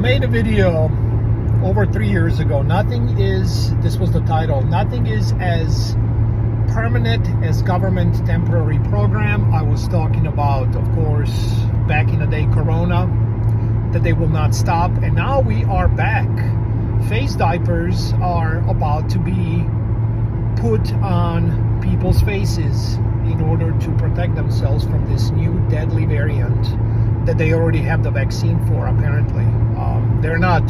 made a video over 3 years ago. This was the title, nothing is as permanent as government temporary program. I was talking about, of course, back in the day, Corona, that they will not stop. And now we are back. Face diapers are about to be put on people's faces in order to protect themselves from this new deadly variant that they already have the vaccine for, apparently. They're not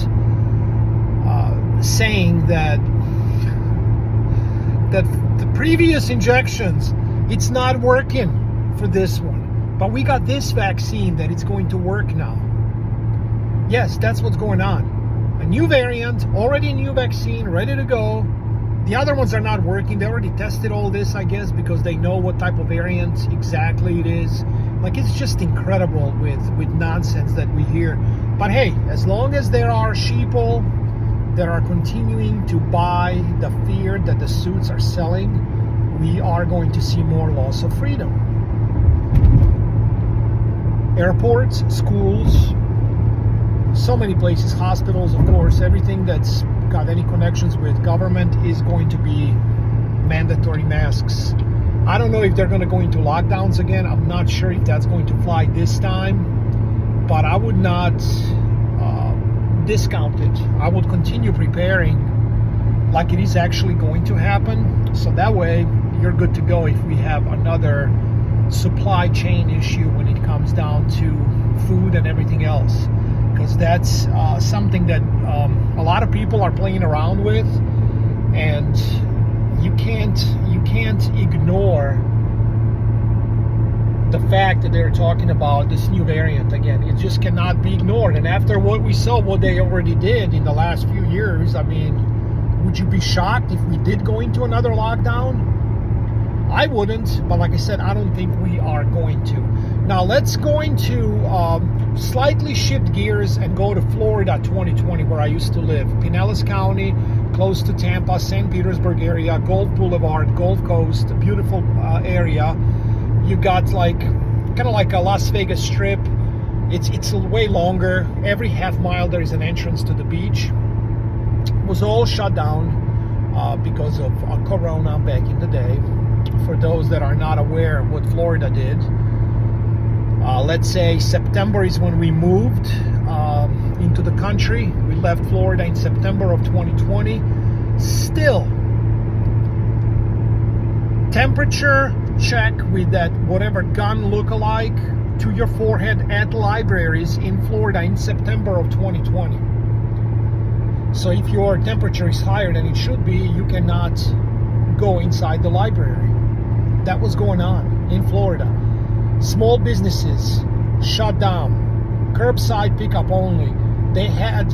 saying that the previous injections, it's not working for this one, but we got this vaccine that it's going to work now. Yes, that's what's going on. A new variant, already a new vaccine, ready to go. The other ones are not working. They already tested all this, I guess, because they know what type of variant exactly it is. Like, it's just incredible with nonsense that we hear. But hey, as long as there are sheeple that are continuing to buy the fear that the suits are selling, we are going to see more loss of freedom. Airports, schools, so many places, hospitals, of course, everything that's got any connections with government is going to be mandatory masks. I don't know if they're going to go into lockdowns again. I'm not sure if that's going to fly this time, but I would not discount it. I would continue preparing like it is actually going to happen, so that way you're good to go if we have another supply chain issue when it comes down to food and everything else, because that's something that a lot of people are playing around with, and you can't ignore the fact that they're talking about this new variant again. It just cannot be ignored. And after what we saw, what they already did in the last few years, I mean, would you be shocked if we did go into another lockdown? I wouldn't, but like I said, I don't think we are going to. Now let's go into slightly shift gears and go to Florida 2020, where I used to live. Pinellas County, close to Tampa, St. Petersburg area, Gulf Boulevard, Gulf Coast, a beautiful area. You got kind of like a Las Vegas Strip. It's way longer. Every half mile there is an entrance to the beach. It was all shut down because of Corona back in the day. For those that are not aware of what Florida did, let's say September is when we moved into the country. We left Florida in September of 2020. Still, temperature check with that whatever gun look-alike to your forehead at libraries in Florida in September of 2020. So if your temperature is higher than it should be, you cannot go inside the library. That was going on in Florida. Small businesses shut down, curbside pickup only. They had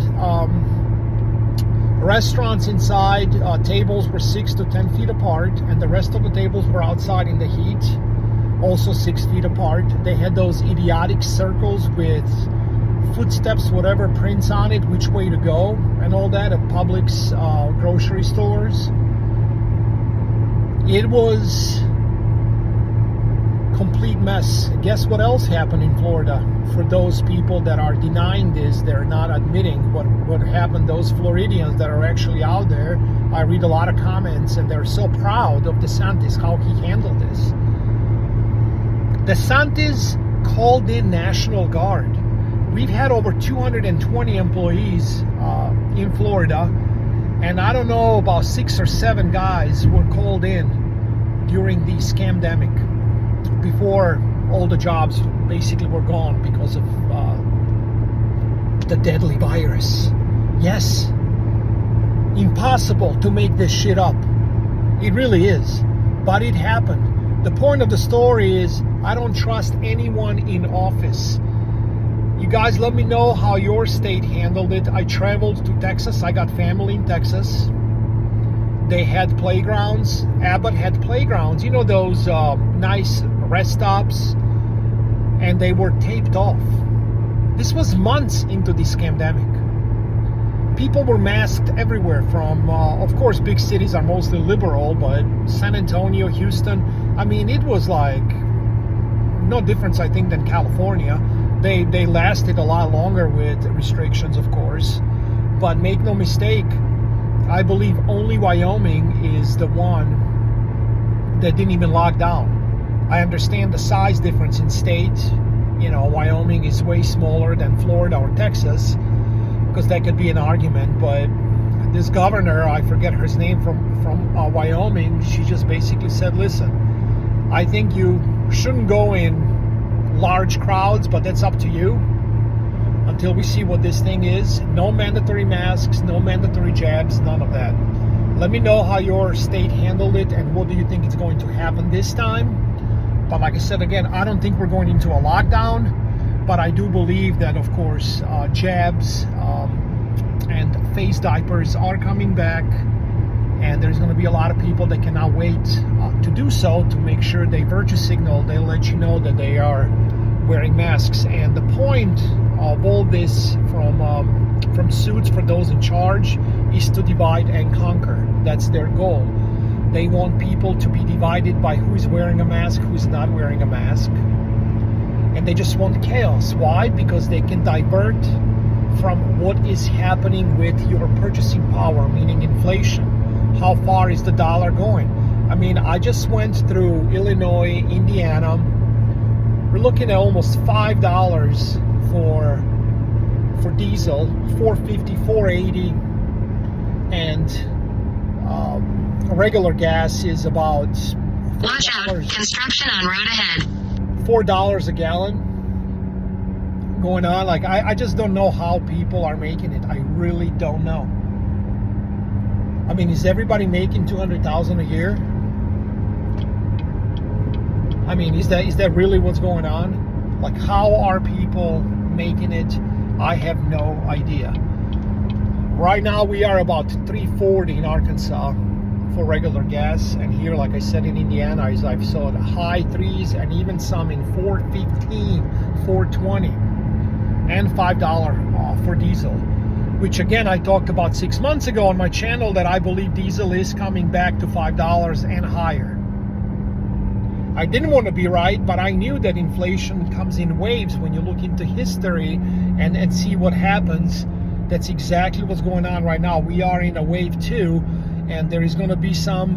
restaurants inside, tables were 6 to 10 feet apart, and the rest of the tables were outside in the heat, also 6 feet apart. They had those idiotic circles with footsteps, whatever, prints on it, which way to go, and all that at Publix grocery stores. It was complete mess. Guess what else happened in Florida? For those people that are denying this, they're not admitting what happened. Those Floridians that are actually out there, I read a lot of comments, and they're so proud of Desantis, how he handled this. Desantis called in National Guard. We've had over 220 employees in Florida, and I don't know, about 6 or 7 guys were called in during the scamdemic, before all the jobs basically were gone because of the deadly virus. Yes, impossible to make this shit up. It really is, but it happened. The point of the story is, I don't trust anyone in office. You guys let me know how your state handled it. I traveled to Texas. I got family in Texas. They had playgrounds. Abbott had playgrounds. You know, those nice rest stops, and they were taped off. This was months into the scamdemic. People were masked everywhere from, of course, big cities are mostly liberal, but San Antonio, Houston, I mean, it was like no difference, I think, than California. They lasted a lot longer with restrictions, of course, but make no mistake, I believe only Wyoming is the one that didn't even lock down. I understand the size difference in state. You know, Wyoming is way smaller than Florida or Texas, because that could be an argument. But this governor, I forget her name, from Wyoming, she just basically said, listen, I think you shouldn't go in large crowds, but that's up to you until we see what this thing is. No mandatory masks, no mandatory jabs, none of that. Let me know how your state handled it and what do you think is going to happen this time. But like I said, again, I don't think we're going into a lockdown, but I do believe that, of course, jabs and face diapers are coming back, and there's going to be a lot of people that cannot wait to do so, to make sure they virtue signal. They'll let you know that they are wearing masks. And the point of all this from suits for those in charge is to divide and conquer. That's their goal. They want people to be divided by who's wearing a mask, who's not wearing a mask. And they just want chaos. Why? Because they can divert from what is happening with your purchasing power, meaning inflation. How far is the dollar going? I mean, I just went through Illinois, Indiana. We're looking at almost $5 for diesel, $4.50, $4.80, and regular gas is about $4. Watch out, construction on road ahead. $4 a gallon going on. Like, I just don't know how people are making it. I really don't know. I mean, is everybody making $200,000 a year? I mean, is that really what's going on? Like, how are people making it? I have no idea. Right now we are about $3.40 in Arkansas for regular gas, and here, like I said, in Indiana, I've saw high threes and even some in $4.15, $4.20, and $5 for diesel, which again I talked about 6 months ago on my channel, that I believe diesel is coming back to $5 and higher. I didn't want to be right, but I knew that inflation comes in waves. When you look into history and see what happens, that's exactly what's going on right now. We are in a wave 2, and there is going to be some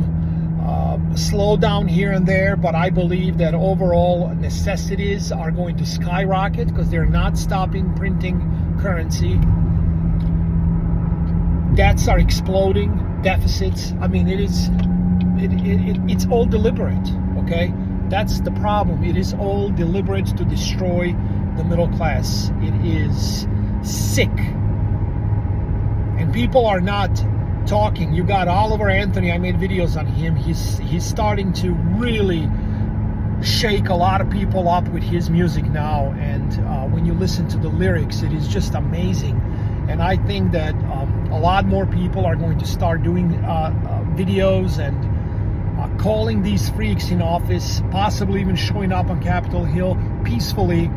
slowdown here and there, but I believe that overall necessities are going to skyrocket because they're not stopping printing currency. Debts are exploding, deficits. I mean, it's all deliberate, okay? That's the problem. It is all deliberate to destroy the middle class. It is sick. And people are not talking. You got Oliver Anthony. I made videos on him. He's starting to really shake a lot of people up with his music now. And when you listen to the lyrics, it is just amazing. And I think that a lot more people are going to start doing videos and calling these freaks in office, possibly even showing up on Capitol Hill peacefully.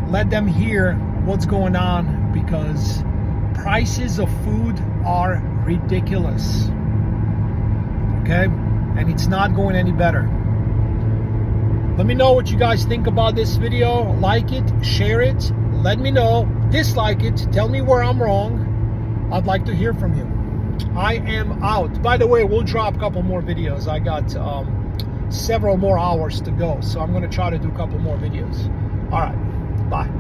Let them hear what's going on, because prices of food are ridiculous, okay? And it's not going any better. Let me know what you guys think about this video. Like it, share it, let me know. Dislike it, tell me where I'm wrong. I'd like to hear from you. I am out. By the way, we'll drop a couple more videos. I got several more hours to go, so I'm going to try to do a couple more videos. All right, bye.